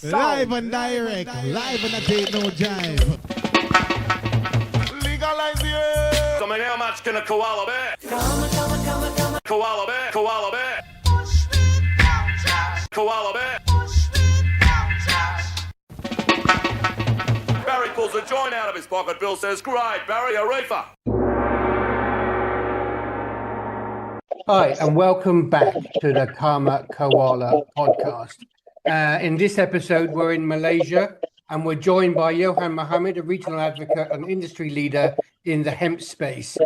Live and direct, live and a date no jive. Legalize it. So how much can a koala bear? Koala bear, koala bear. Koala bear. Barry pulls a joint out of his pocket. Bill says, "Great, Barry, a reefer." Hi, and welcome back to the Koala Podcast. In this episode, we're in Malaysia, and we're joined by Johan Mohamad, a regional advocate and industry leader in the hemp space.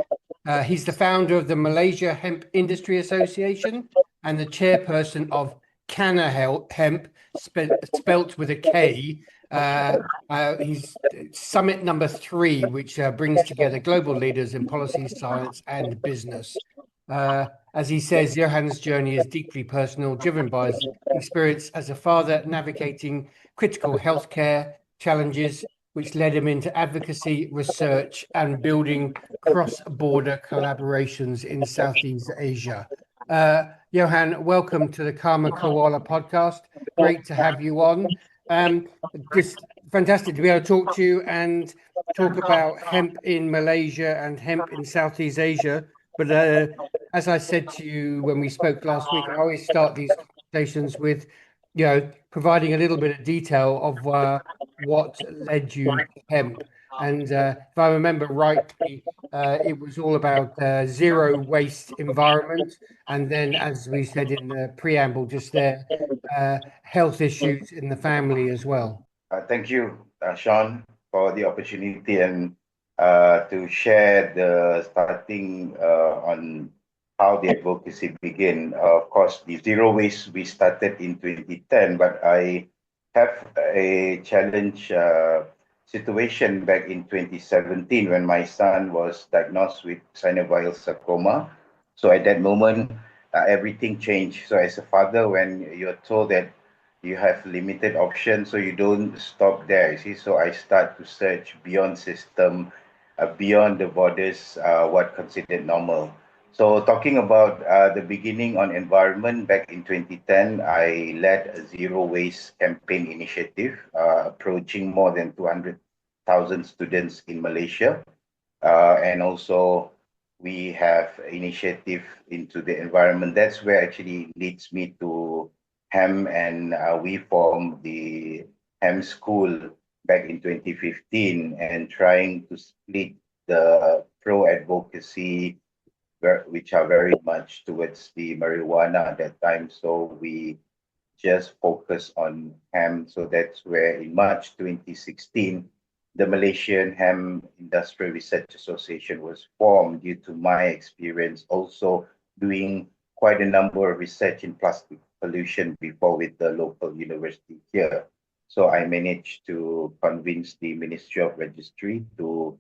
He's the founder of the Malaysia Hemp Industry Association and the chairperson of KannaHemp, spelt with a K. He's Summit number 3, which brings together global leaders in policy, science, and business. As he says, Johan's journey is deeply personal, driven by his experience as a father navigating critical healthcare challenges, which led him into advocacy, research, and building cross-border collaborations in Southeast Asia. Johan, welcome to the Koala Podcast. Great to have you on. Just fantastic to be able to talk to you and talk about hemp in Malaysia and hemp in Southeast Asia. But as I said to you when we spoke last week, I always start these conversations with, providing a little bit of detail of what led you to hemp. And if I remember rightly, it was all about zero waste environment. And then, as we said in the preamble just there, health issues in the family as well. Thank you, Sean, for the opportunity and to share the starting on how the advocacy began. Of course, the zero waste we started in 2010, but I have a challenge situation back in 2017 when my son was diagnosed with synovial sarcoma. So at that moment, everything changed. So as a father, when you're told that you have limited options, so you don't stop there, you see. So I start to search beyond system, beyond the borders, what considered normal. So talking about the beginning on environment, back in 2010, I led a zero waste campaign initiative, approaching more than 200,000 students in Malaysia. And also we have initiative into the environment. That's where actually leads me to hemp, and we formed the hemp school back in 2015 and trying to split the pro-advocacy, which are very much towards the marijuana at that time. So we just focus on hemp. So that's where in March 2016, the Malaysian Hemp Industry Research Association was formed due to my experience also doing quite a number of research in plastic pollution before with the local university here. So I managed to convince the Ministry of Registry to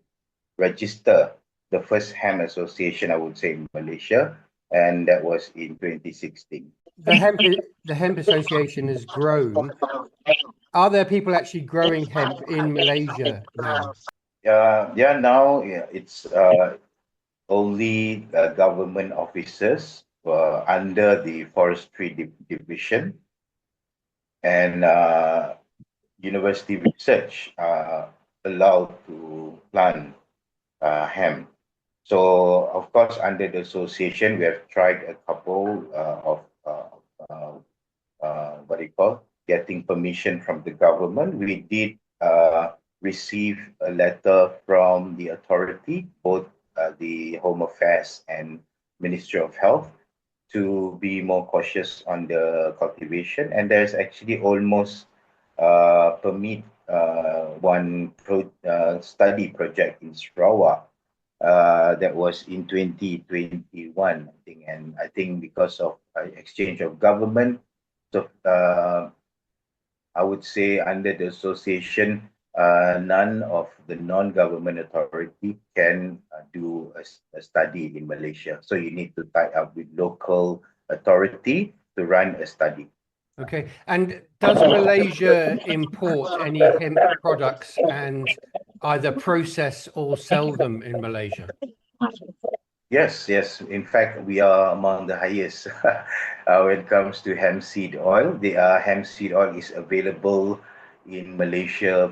register the first hemp association, I would say, in Malaysia, and that was in 2016. The hemp association has grown. Are there people actually growing hemp in Malaysia now? Now it's only government officers under the forestry division, and university research allowed to plant hemp. So, of course, under the association, we have tried a couple of getting permission from the government. We did receive a letter from the authority, both the Home Affairs and Ministry of Health, to be more cautious on the cultivation. And there's actually almost permit one study project in Sarawak that was in 2021, I think. And I think because of exchange of government, so I would say under the association, none of the non-government authority can do a study in Malaysia. So you need to tie up with local authority to run a study. Okay. And does Malaysia import any hemp products and either process or sell them in Malaysia? Yes, yes. In fact, we are among the highest when it comes to hemp seed oil. The hemp seed oil is available in Malaysia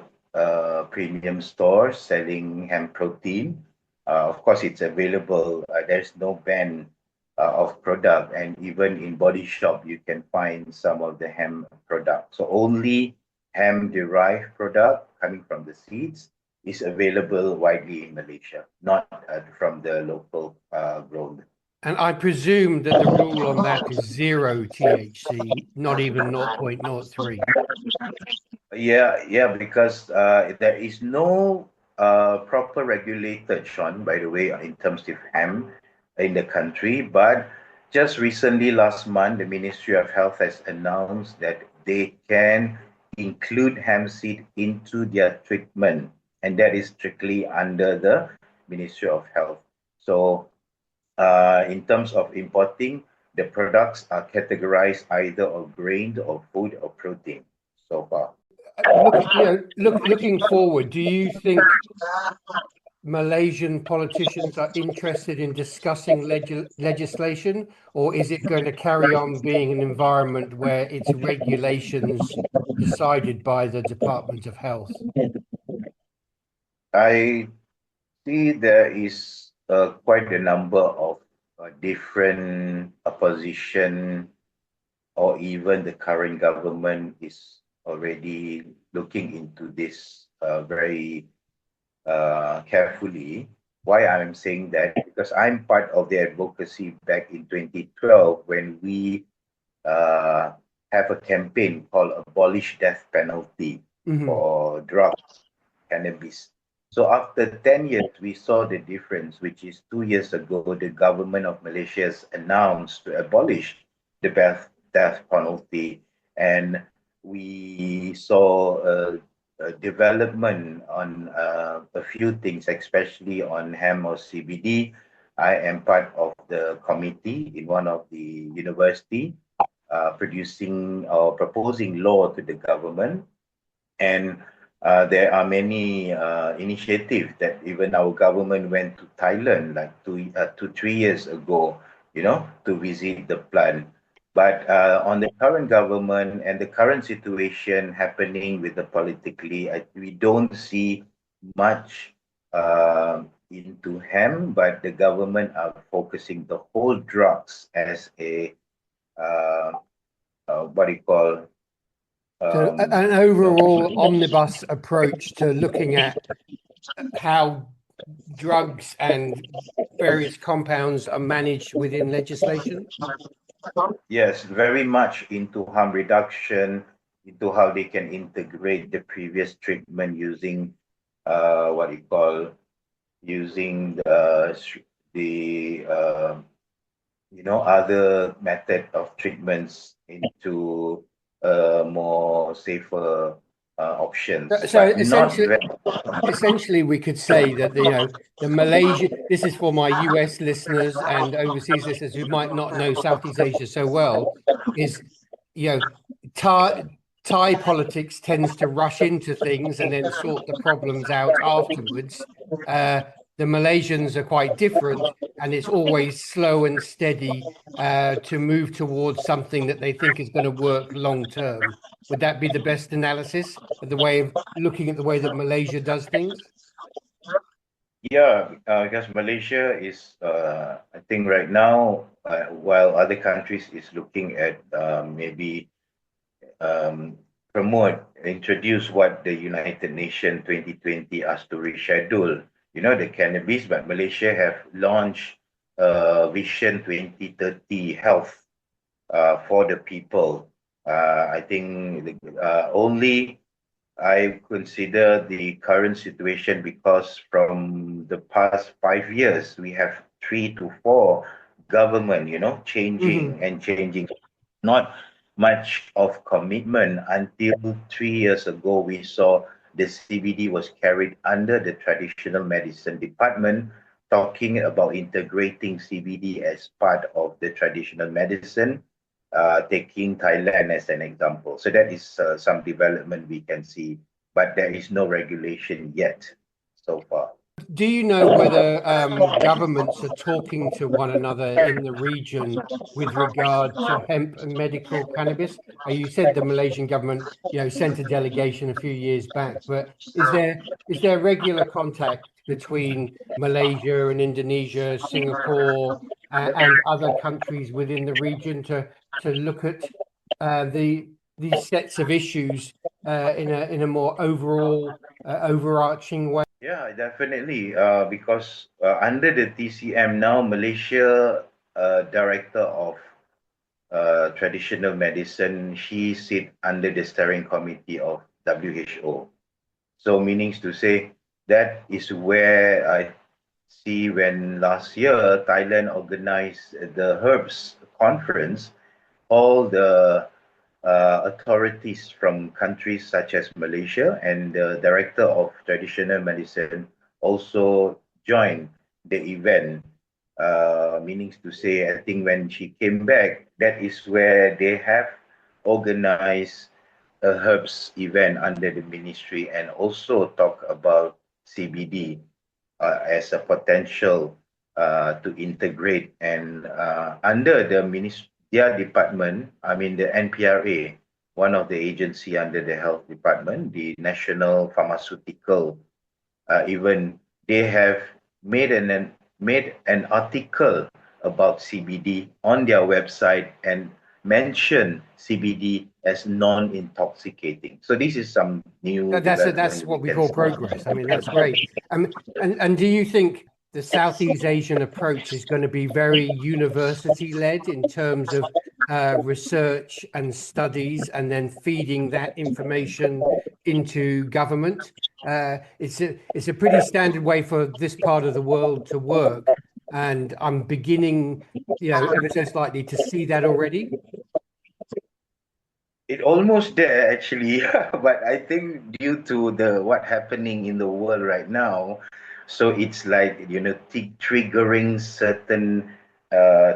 premium stores selling hemp protein. Of course, it's available. There's no ban of product, and even in body shop, you can find some of the hemp product. So only hemp derived product coming from the seeds is available widely in Malaysia, not from the local grown. And I presume that the rule on that is zero THC, not even 0.03. Yeah, because there is no proper regulated, Sean, by the way, in terms of hemp in the country. But just recently, last month, the Ministry of Health has announced that they can include hemp seed into their treatment, and that is strictly under the Ministry of Health. So, in terms of importing, the products are categorized either of grain or food or protein so far. Looking forward, do you think Malaysian politicians are interested in discussing legislation, or is it going to carry on being an environment where it's regulations decided by the Department of Health? I see there is quite a number of different opposition, or even the current government is already looking into this very carefully. Why I'm saying that? Because I'm part of the advocacy back in 2012 when we uh, have a campaign called Abolish Death Penalty for drugs, cannabis. So after 10 years, we saw the difference, which is 2 years ago, the government of Malaysia has announced to abolish the death penalty. And we saw a development on a few things, especially on hemp or CBD. I am part of the committee in one of the university producing or proposing law to the government. And there are many initiatives that even our government went to Thailand like 3 years ago, to visit the plant. But on the current government and the current situation happening with the politically, we don't see much into hemp, but the government are focusing the whole drugs as a uh, what do you call So an overall omnibus approach to looking at how drugs and various compounds are managed within legislation? Yes, very much into harm reduction, into how they can integrate the previous treatment using what you call using the other method of treatments into more safer options. So But not essentially, we could say that the Malaysia. This is for my US listeners and overseas listeners who might not know Southeast Asia so well. Is you know, Thai politics tends to rush into things and then sort the problems out afterwards. The Malaysians are quite different, and it's always slow and steady to move towards something that they think is going to work long term. Would that be the best analysis of the way of looking at the way that Malaysia does things? Yeah, because Malaysia is, I think right now, while other countries is looking at maybe promote, introduce what the United Nations 2020 asked to reschedule, the cannabis, but Malaysia have launched Vision 2030 Health for the people. I think only I consider the current situation because from the past 5 years, we have 3 to 4 government, changing and changing. Not much of commitment until 3 years ago. We saw the CBD was carried under the traditional medicine department, talking about integrating CBD as part of the traditional medicine, taking Thailand as an example. So that is some development we can see, but there is no regulation yet so far. Do you know whether governments are talking to one another in the region with regard to hemp and medical cannabis? You said the Malaysian government, sent a delegation a few years back, but is there regular contact between Malaysia and Indonesia, Singapore, and other countries within the region to look at these sets of issues in a more overarching way? Yeah, definitely. Because under the TCM now, Malaysia Director of Traditional Medicine, she sit under the steering committee of WHO. So meanings to say that is where I see when last year Thailand organized the Herbs Conference, all the authorities from countries such as Malaysia and the director of traditional medicine also joined the event. Meaning to say, I think when she came back, that is where they have organized a herbs event under the ministry and also talk about CBD as a potential to integrate and under the their department, I mean the NPRA, one of the agency under the health department, the National Pharmaceutical, even they have made an article about CBD on their website and mention CBD as non-intoxicating. So this is some new. That's what we call progress. I mean, that's great. And do you think the Southeast Asian approach is going to be very university-led in terms of research and studies, and then feeding that information into government? It's a pretty standard way for this part of the world to work, and I'm beginning, ever so slightly to see that already. It almost there actually, but I think due to what happening in the world right now, so it's like triggering certain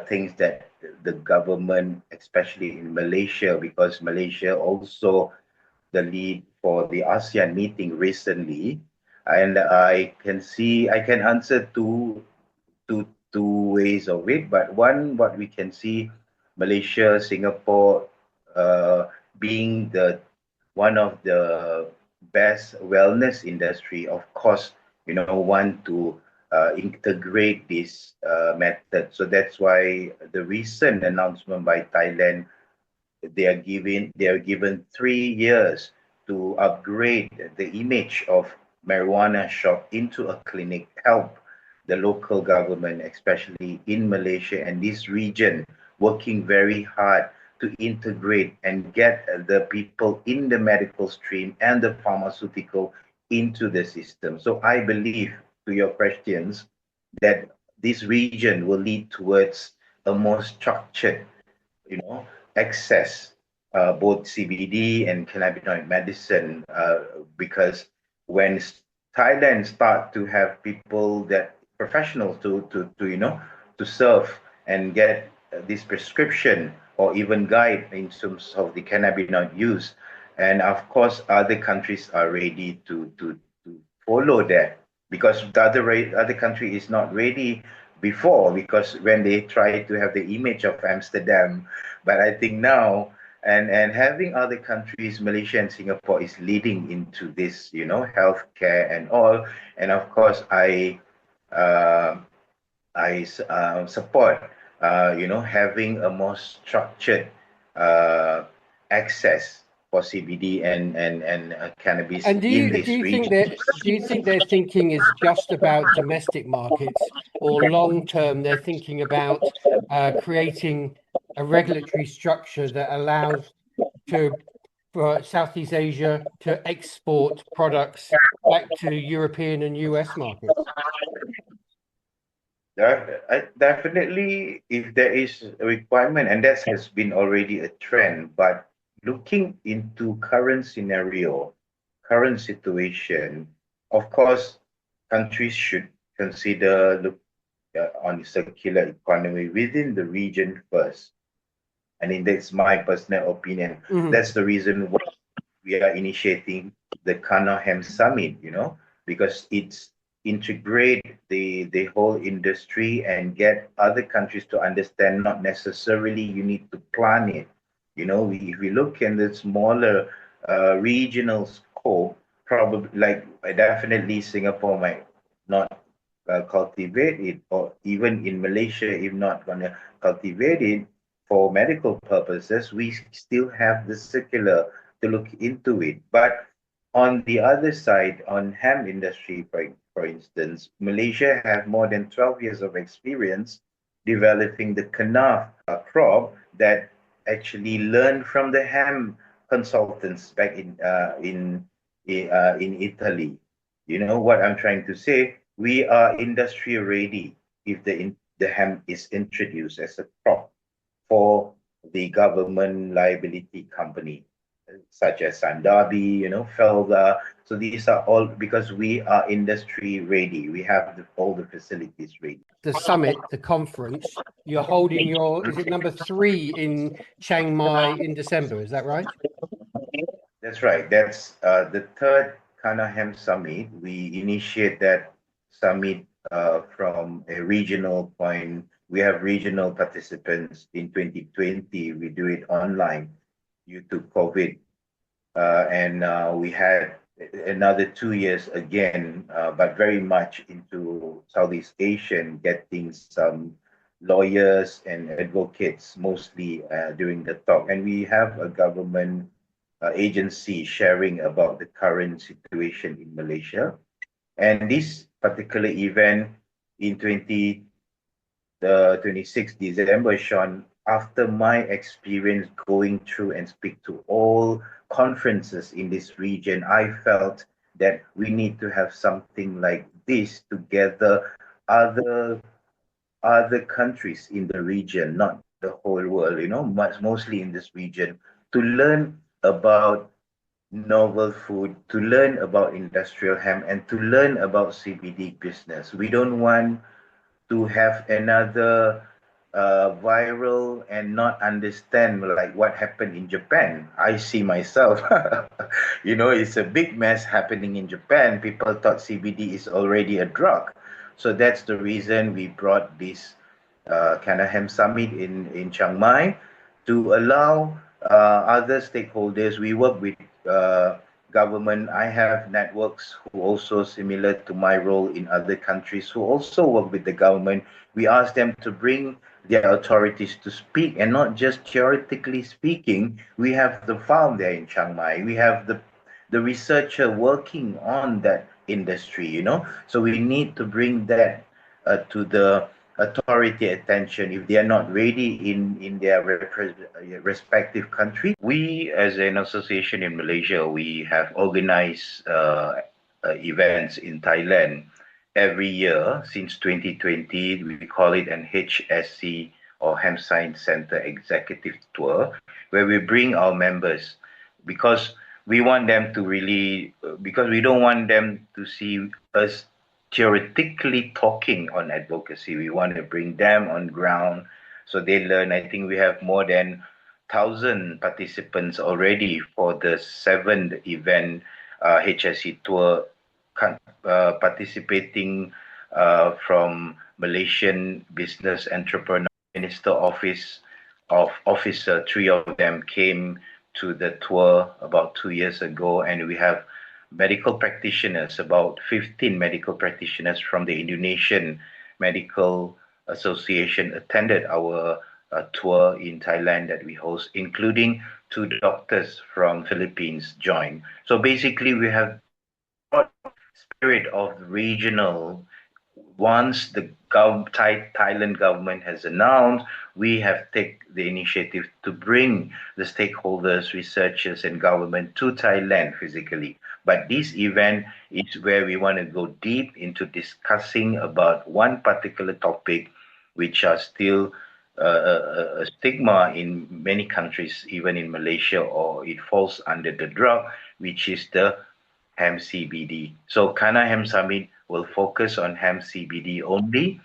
things that the government, especially in Malaysia, because Malaysia also the lead for the ASEAN meeting recently, and I can answer two ways of it, but one, what we can see, Malaysia, Singapore, being one of the best wellness industry, of course, want to integrate this method. So that's why the recent announcement by Thailand, they are given 3 years to upgrade the image of marijuana shop into a clinic, help the local government, especially in Malaysia and this region, working very hard to integrate and get the people in the medical stream and the pharmaceutical into the system. So I believe, to your questions, that this region will lead towards a more structured, access, both CBD and cannabinoid medicine, because when Thailand start to have people that professionals to serve and get this prescription or even guide in terms of the cannabinoid use, and of course other countries are ready to follow that, because the other country is not ready before, because when they try to have the image of Amsterdam, but I think now and having other countries, Malaysia and Singapore, is leading into this, healthcare and all, and of course I support having a more structured access for CBD and cannabis And do in you this region. think their thinking is just about domestic markets, or long term they're thinking about creating a regulatory structure that allows for Southeast Asia to export products back to European and US markets? Definitely, if there is a requirement, and that has been already a trend, but looking into current scenario, current situation, of course, countries should consider look on the circular economy within the region first. I mean, that's my personal opinion. Mhm. That's the reason why we are initiating the KannaHemp Summit, because it's integrate the whole industry and get other countries to understand not necessarily you need to plan it. If we look in the smaller regional scope, probably like definitely Singapore might not cultivate it, or even in Malaysia, if not gonna cultivate it for medical purposes, we still have the circular to look into it. But on the other side, on hemp industry, for instance, Malaysia have more than 12 years of experience developing the kanaf crop that actually learned from the hemp consultants back in Italy. You know what I'm trying to say? We are industry ready if the hemp is introduced as a crop for the government liability company, such as Sandabi, Felga. So these are all because we are industry ready. We have all the facilities ready. The summit, the conference, you're holding is it number 3 in Chiang Mai in December? Is that right? That's right. That's the third KannaHemp Summit. We initiate that summit from a regional point. We have regional participants in 2020. We do it online due to COVID. And we had another 2 years again, but very much into Southeast Asian, getting some lawyers and advocates mostly during the talk. And we have a government agency sharing about the current situation in Malaysia. And this particular event in 26th December, Sean, after my experience going through and speak to all conferences in this region, I felt that we need to have something like this to gather other countries in the region, not the whole world, mostly in this region, to learn about novel food, to learn about industrial hemp, and to learn about CBD business. We don't want to have another viral and not understand like what happened in Japan. I see myself, it's a big mess happening in Japan. People thought CBD is already a drug. So that's the reason we brought this KannaHemp Summit in Chiang Mai to allow other stakeholders. We work with government. I have networks who also similar to my role in other countries who also work with the government. We ask them to bring their authorities to speak, and not just theoretically speaking. We have the farm there in Chiang Mai. We have the researcher working on that industry. So we need to bring that to the authority attention if they are not ready in their respective country. We, as an association in Malaysia, we have organized events in Thailand every year since 2020. We call it an HSC, or Hemp Science Center Executive Tour, where we bring our members because we want them to really, because we don't want them to see us theoretically talking on advocacy. We want to bring them on ground so they learn. I think we have more than 1,000 participants already for the 7th event HSC tour, participating from Malaysian Business Entrepreneur Minister Officer. 3 of them came to the tour about 2 years ago, and we have medical practitioners, about 15 medical practitioners from the Indonesian Medical Association attended our tour in Thailand that we host, including 2 doctors from Philippines joined. So basically we have spirit of regional. Once the Thailand government has announced, we have taken the initiative to bring the stakeholders, researchers, and government to Thailand physically. But this event is where we want to go deep into discussing about one particular topic, which are still a stigma in many countries, even in Malaysia, or it falls under the drug, which is the hemp CBD. So KannaHemp Summit will focus on hemp CBD only.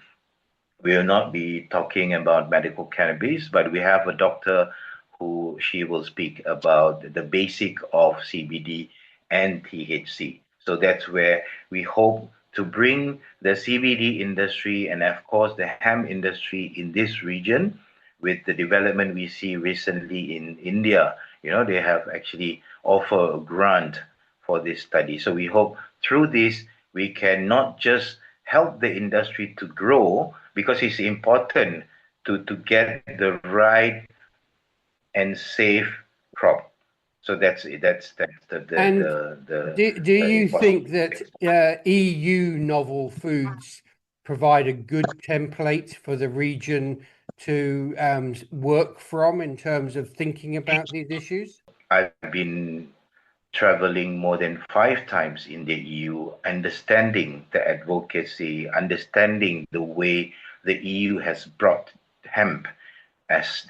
We will not be talking about medical cannabis, but we have a doctor who she will speak about the basic of CBD and THC. So that's where we hope to bring the CBD industry and, of course, the hemp industry in this region with the development we see recently in India. They have actually offered a grant for this study. So we hope through this, we can not just help the industry to grow, because it's important to get the right and safe crop. So that's do you think that EU novel foods provide a good template for the region to work from in terms of thinking about these issues? I've been traveling more than 5 times in the EU, understanding the advocacy, understanding the way the EU has brought hemp as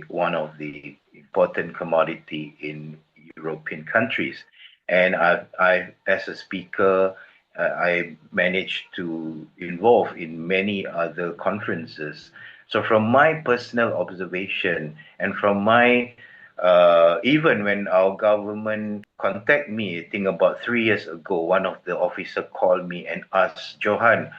one of the important commodity in European countries. And I as a speaker, I managed to involve in many other conferences. So from my personal observation and from my even when our government contacted me, I think about 3 years ago, one of the officers called me and asked, Johan,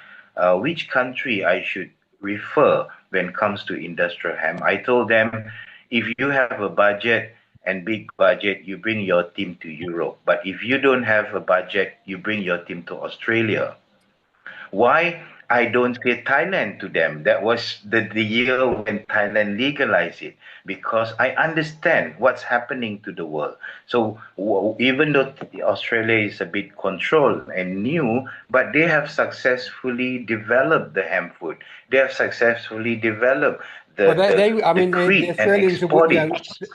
which country I should refer when it comes to industrial hemp. I told them, if you have a budget and big budget, you bring your team to Europe. But if you don't have a budget, you bring your team to Australia. Why I don't say Thailand to them? That was the year when Thailand legalized it, because I understand what's happening to the world. So even though Australia is a bit controlled and new, but they have successfully developed the hemp food. They have successfully developed the Australians,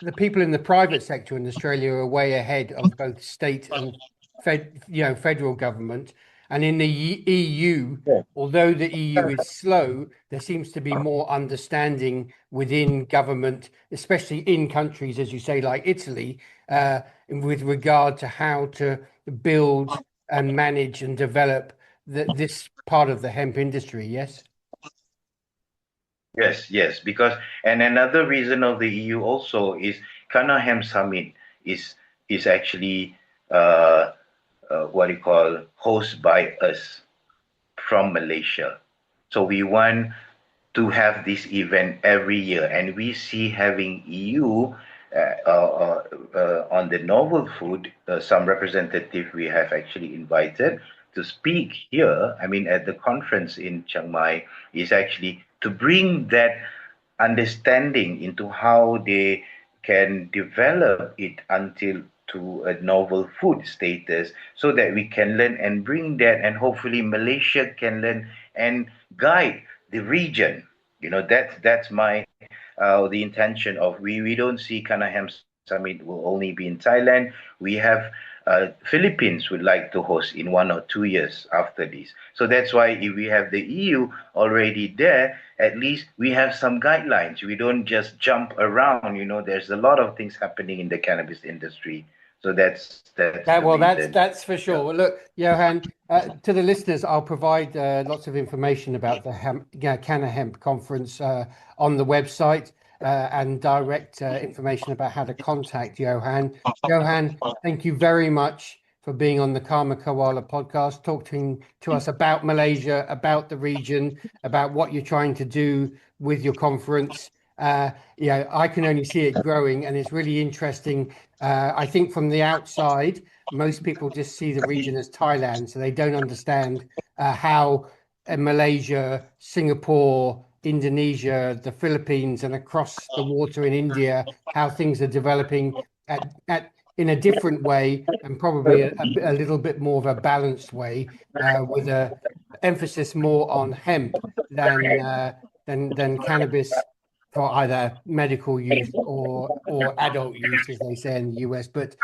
the people in the private sector in Australia are way ahead of both state and federal government. And in the EU, although the EU is slow, there seems to be more understanding within government, especially in countries, as you say, like Italy, with regard to how to build and manage and develop this part of the hemp industry. Yes. Yes, because, and another reason of the EU also is KannaHemp Summit is actually hosted by us from Malaysia. So we want to have this event every year, and we see having EU on the novel food, some representative we have actually invited to speak here, at the conference in Chiang Mai, is actually to bring that understanding into how they can develop it until to a novel food status, so that we can learn and bring that, and hopefully Malaysia can learn and guide the region. That's my the intention of we don't see KannaHemp Summit will only be in Thailand. We have Philippines would like to host in 1 or 2 years after this. So that's why if we have the EU already there, at least we have some guidelines. We don't just jump around. There's a lot of things happening in the cannabis industry. So that's for sure. Yeah. Well, look, Johan, to the listeners, I'll provide lots of information about the KannaHemp conference on the website. And direct information about how to contact Johan. Johan, thank you very much for being on the Koala Podcast, talking to us about Malaysia, about the region, about what you're trying to do with your conference. I can only see it growing, and it's really interesting. I think from the outside, most people just see the region as Thailand, so they don't understand how Malaysia, Singapore, Indonesia, the Philippines, and across the water in India, how things are developing in a different way, and probably a little bit more of a balanced way, with a emphasis more on hemp than cannabis for either medical use or adult use, as they say in the US. But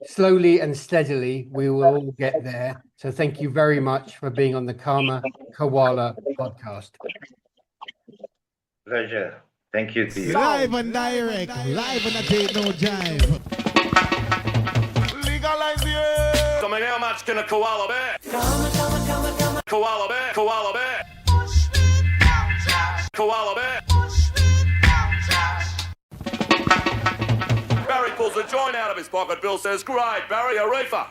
slowly and steadily, we will all get there. So thank you very much for being on the Koala Podcast. Pleasure. Thank you to you. Live and direct, live and I take no jive. Legalize it. Coming how much can a koala bear? Koala bear, koala bear. Koala bear. Barry pulls a joint out of his pocket. Bill says, great, Barry, a reefer.